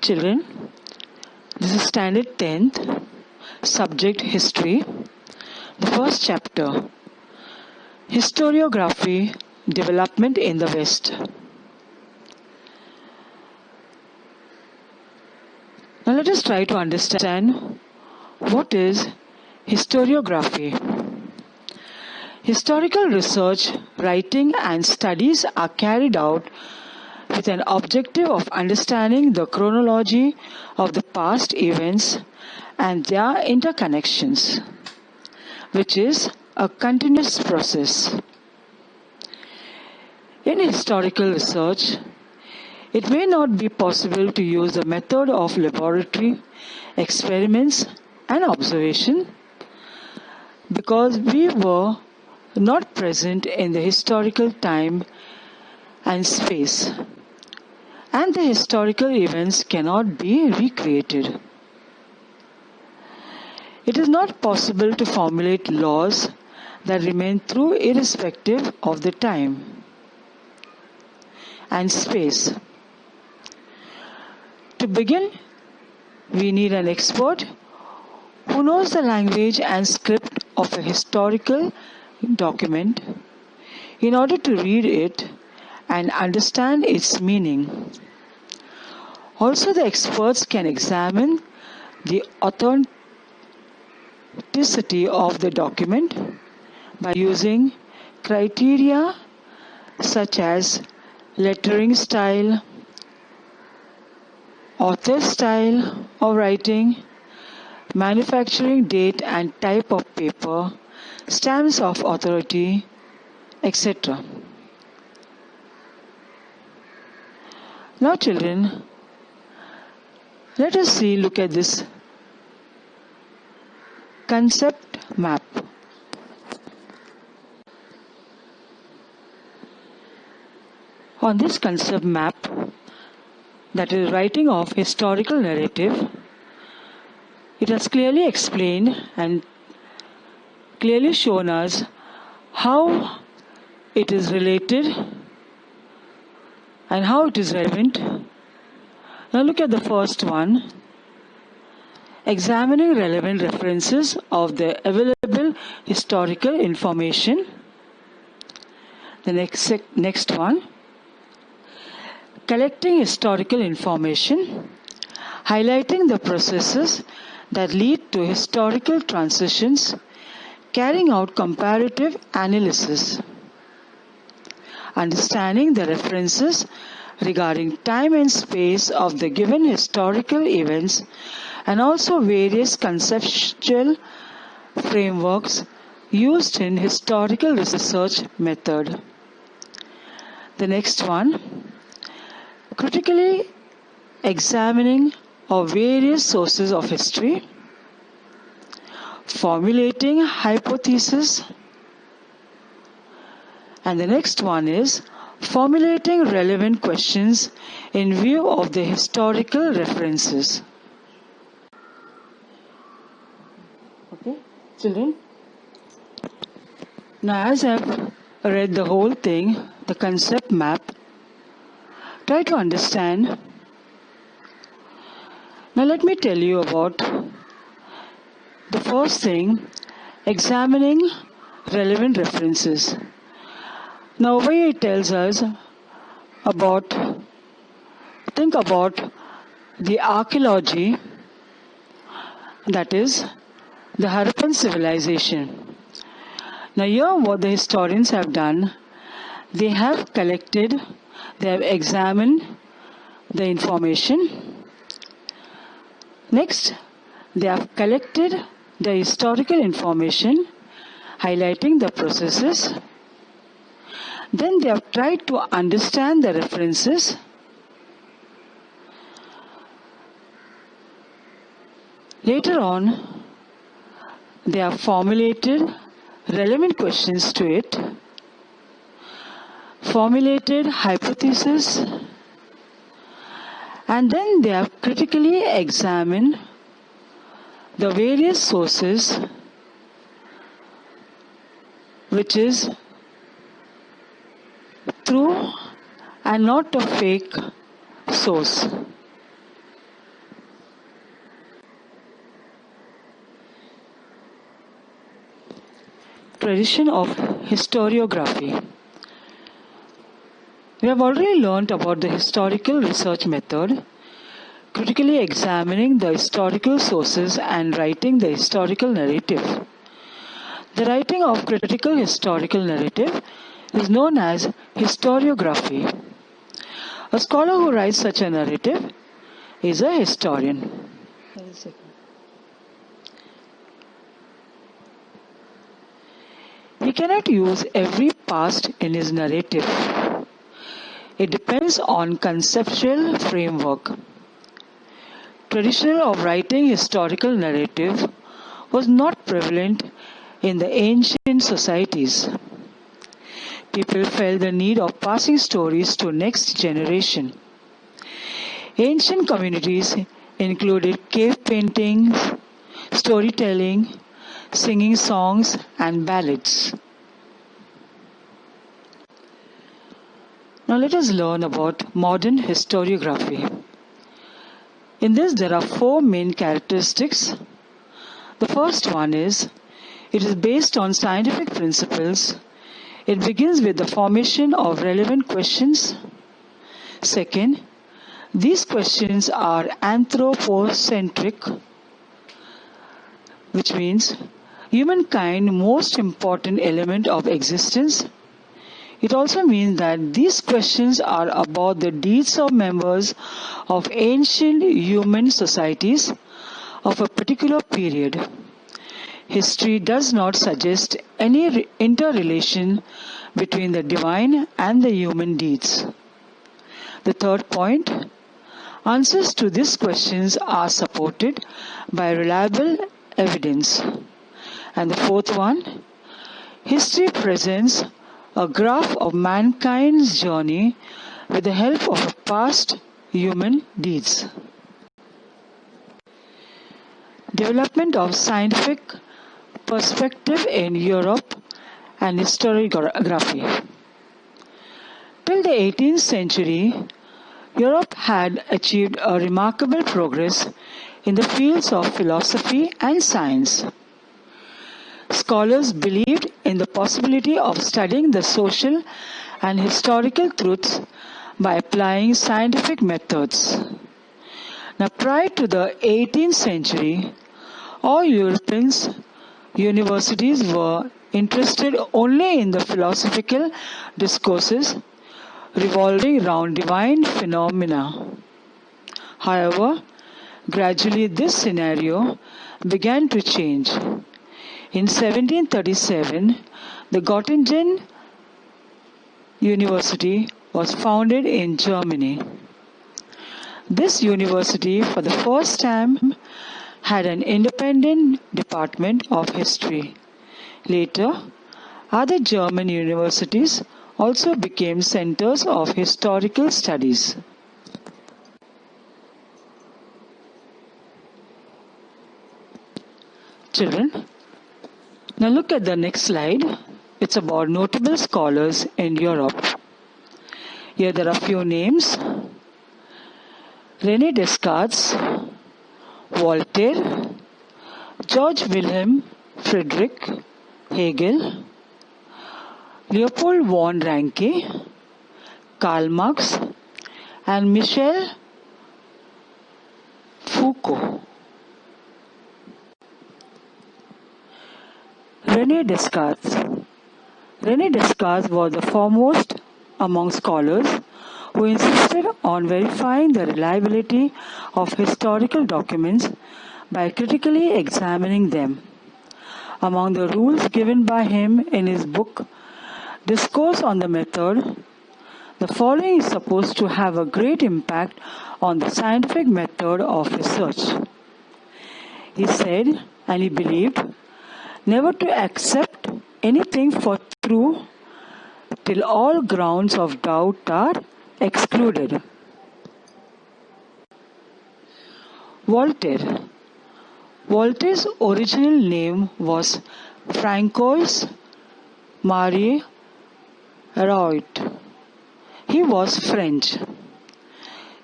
children, this is Standard 10th, subject History, the first chapter, Historiography, Development in the West. Now let us try to understand what is historiography. Historical research, writing and studies are carried out with an objective of understanding the chronology of the past events and their interconnections, which is a continuous process. In historical research, it may not be possible to use the method of laboratory experiments and observation because we were not present in the historical time and space, and the historical events cannot be recreated. It is not possible to formulate laws that remain true irrespective of the time and space. To begin, we need an expert who knows the language and script of a historical document in order to read it and understand its meaning. Also, the experts can examine the authenticity of the document by using criteria such as lettering style, author style of writing, manufacturing date and type of paper, stamps of authority, etc. Now children, let us look at this concept map. On this concept map, that is writing of historical narrative, it has clearly explained and clearly shown us how it is related and how it is relevant. Now look at the first one, examining relevant references of the available historical information. The next one, collecting historical information, highlighting the processes that lead to historical transitions, carrying out comparative analysis, understanding the references regarding time and space of the given historical events, and also various conceptual frameworks used in historical research method. The next one, critically examining of various sources of history, formulating hypotheses, and the next one is formulating relevant questions in view of the historical references. Okay, children? Now as I've read the whole thing, the concept map, try to understand. Now let me tell you about the first thing, examining relevant references. Now over here it tells us about, think about the archaeology, that is the Harappan civilization. Now here what the historians have done, they have collected, they have examined the information. Next, they have collected the historical information, highlighting the processes. Then they have tried to understand the references. Later on, they have formulated relevant questions to it, formulated hypotheses, and then they have critically examined the various sources, which is true and not a fake source. Tradition of historiography. We have already learnt about the historical research method, critically examining the historical sources and writing the historical narrative. The writing of critical historical narrative is known as historiography. A scholar who writes such a narrative is a historian. He cannot use every past in his narrative. It depends on conceptual framework. Tradition of writing historical narrative was not prevalent in the ancient societies. People felt the need of passing stories to next generation. Ancient communities included cave paintings, storytelling, singing songs and ballads. Now let us learn about modern historiography. In this there are 4 main characteristics. The first one is, it is based on scientific principles. It begins with the formation of relevant questions. Second, these questions are anthropocentric, which means humankind most important element of existence. It also means that these questions are about the deeds of members of ancient human societies of a particular period. History does not suggest any interrelation between the divine and the human deeds. The third point, answers to these questions are supported by reliable evidence. And the fourth one, history presents a graph of mankind's journey with the help of past human deeds. Development of scientific perspective in Europe and historiography. Till the 18th century, Europe had achieved a remarkable progress in the fields of philosophy and science. Scholars believed in the possibility of studying the social and historical truths by applying scientific methods. Now, prior to the 18th century, all European universities were interested only in the philosophical discourses revolving around divine phenomena. However, gradually this scenario began to change. In 1737, the Göttingen University was founded in Germany. This university, for the first time, had an independent department of history. Later, other German universities also became centers of historical studies. Children, now look at the next slide. It's about notable scholars in Europe. Here there are few names. René Descartes, Voltaire, George Wilhelm Friedrich Hegel, Leopold von Ranke, Karl Marx, and Michel Foucault. René Descartes. René Descartes was the foremost among scholars who insisted on verifying the reliability of historical documents by critically examining them. Among the rules given by him in his book, Discourse on the Method, the following is supposed to have a great impact on the scientific method of research. He said, and he believed, never to accept anything for true till all grounds of doubt are excluded. Voltaire. Voltaire's original name was Francois Marie Araud. He was French.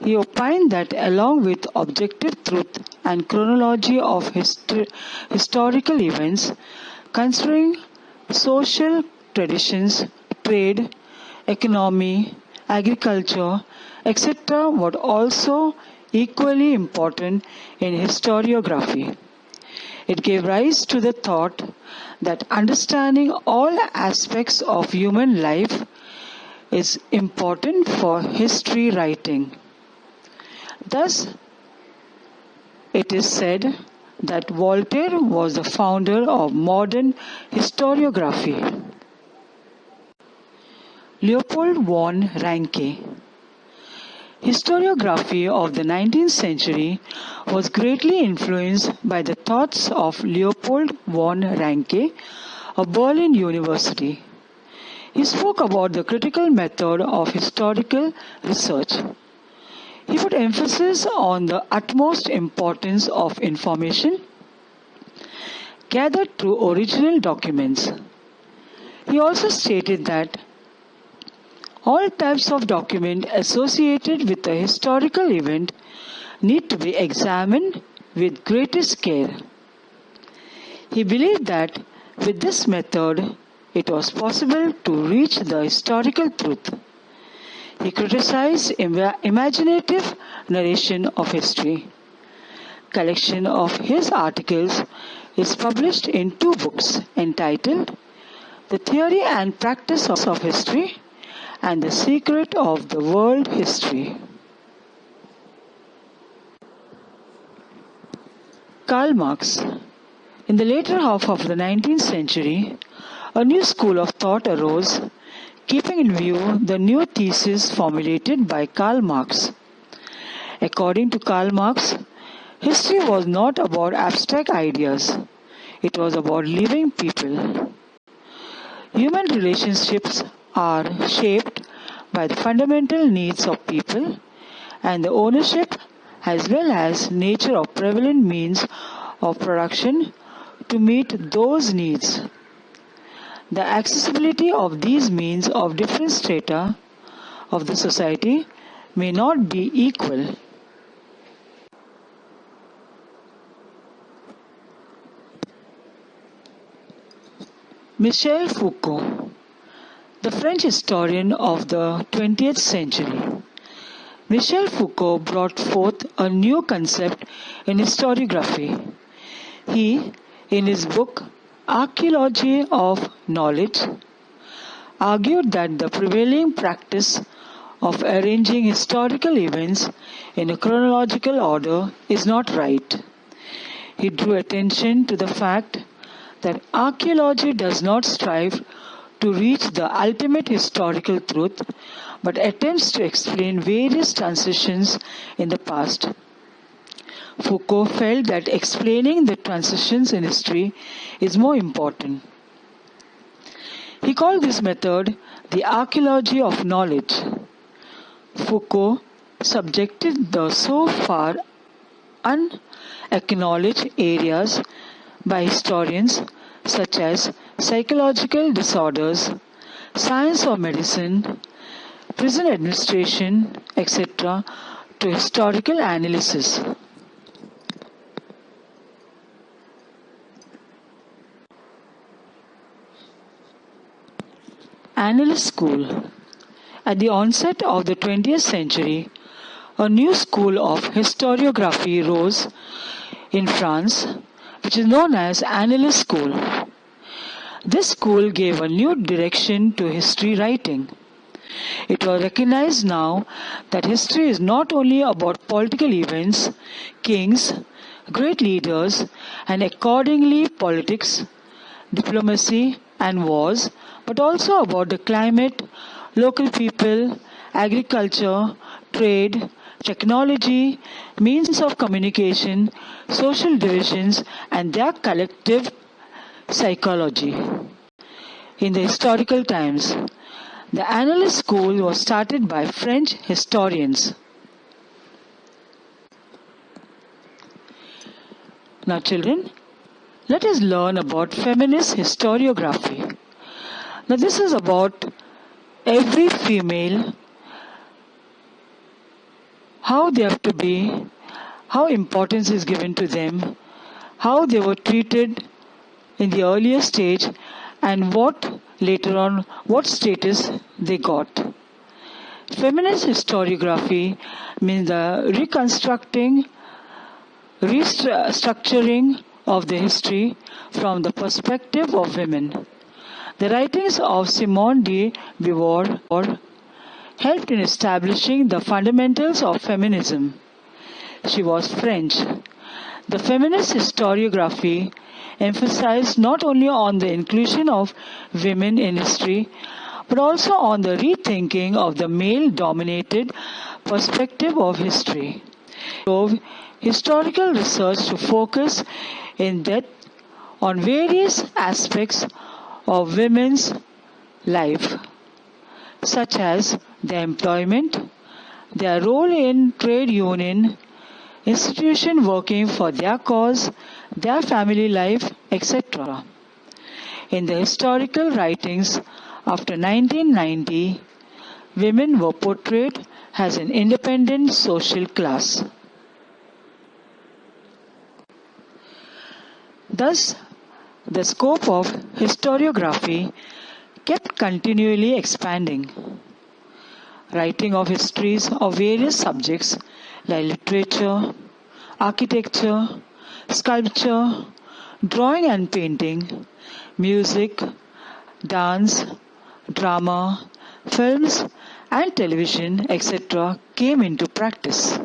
He opined that along with objective truth and chronology of historical events, considering social traditions, trade, economy, agriculture, etc. were also equally important in historiography. It gave rise to the thought that understanding all aspects of human life is important for history writing. Thus, it is said that Voltaire was the founder of modern historiography. Leopold von Ranke. Historiography of the 19th century was greatly influenced by the thoughts of Leopold von Ranke of Berlin University. He spoke about the critical method of historical research. He put emphasis on the utmost importance of information gathered through original documents. He also stated that all types of document associated with a historical event need to be examined with greatest care. He believed that with this method, it was possible to reach the historical truth. He criticized imaginative narration of history. Collection of his articles is published in 2 books entitled The Theory and Practice of History and The Secret of the World History. Karl Marx. In the later half of the 19th century, a new school of thought arose, keeping in view the new thesis formulated by Karl Marx. According to Karl Marx, history was not about abstract ideas, it was about living people. Human relationships are shaped by the fundamental needs of people and the ownership as well as nature of prevalent means of production to meet those needs. The accessibility of these means of different strata of the society may not be equal. Michel Foucault, the French historian of the 20th century. Michel Foucault brought forth a new concept in historiography. He, in his book Archaeology of Knowledge, argued that the prevailing practice of arranging historical events in a chronological order is not right. He drew attention to the fact that archaeology does not strive to reach the ultimate historical truth, but attempts to explain various transitions in the past. Foucault felt that explaining the transitions in history is more important. He called this method the archaeology of knowledge. Foucault subjected the so far unacknowledged areas by historians such as psychological disorders, science of medicine, prison administration, etc. to historical analysis. Analyst School. At the onset of the 20th century, a new school of historiography rose in France, which is known as Analyst School. This school gave a new direction to history writing. It was recognized now that history is not only about political events, kings, great leaders, and accordingly politics, diplomacy, and wars, but also about the climate, local people, agriculture, trade, technology, means of communication, social divisions, and their collective psychology. In the historical times, the Analyst School was started by French historians. Now children, let us learn about feminist historiography. Now this is about every female, how they have to be, how importance is given to them, how they were treated in the earlier stage, and what status they got. Feminist historiography means the restructuring of the history from the perspective of women. The writings of Simone de Beauvoir helped in establishing the fundamentals of feminism. She was French. The feminist historiography emphasized not only on the inclusion of women in history, but also on the rethinking of the male-dominated perspective of history. Drove historical research to focus in depth on various aspects of women's life, such as their employment, their role in trade union, institution working for their cause, their family life, etc. In the historical writings after 1990, women were portrayed as an independent social class. Thus, the scope of historiography kept continually expanding. Writing of histories of various subjects like literature, architecture, sculpture, drawing and painting, music, dance, drama, films and television, etc. came into practice.